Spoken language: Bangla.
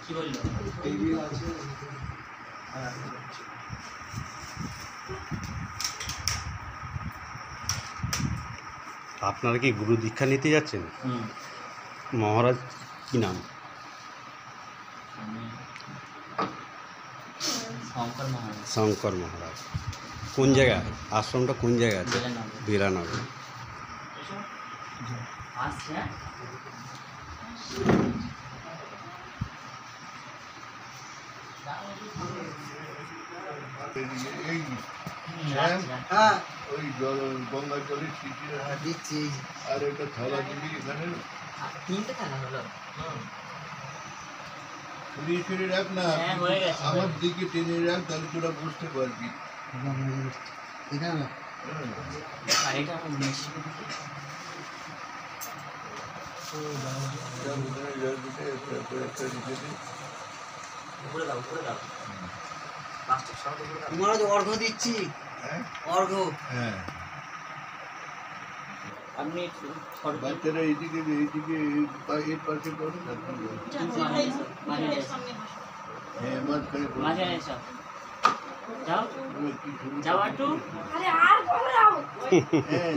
কি বললো? টেবিল আছে। আপনারা কি গুরু দীক্ষা নিতে যাচ্ছেন? মহারাজ কি নাম? শঙ্কর মহারাজ। শঙ্কর মহারাজ। কোন জায়গায় আশ্রমটা, কোন জায়গায় আছে? বিরানগর। আসছে হ্যাঁ ওই জল গঙ্গা জলের শিশির দিচ্ছি। আর একটা থালা দিবি এখানে তিনটে থালা হলো। সরিয়ে সরিয়ে রাখ না, হ্যাঁ, হয়ে গেছে। আমার দিকে টেনে রাখ, তাহলে তোরা বুঝতে পারবি। এখানে শাড়িটা আমার বেশি। একটা রেখে দে। উপরে দাও, উপরে দাও। মহারাজ অর্ঘ্য দিচ্ছি। হ্যাঁ অর্ঘ্য। হ্যাঁ, আপনি বাচ্চারা এইদিকে এর পাশে করো না। হ্যাঁ, মাঝখানে করো। মাঝখানে এসো। যাও কি শুরু যাও একটু। হ্যাঁ,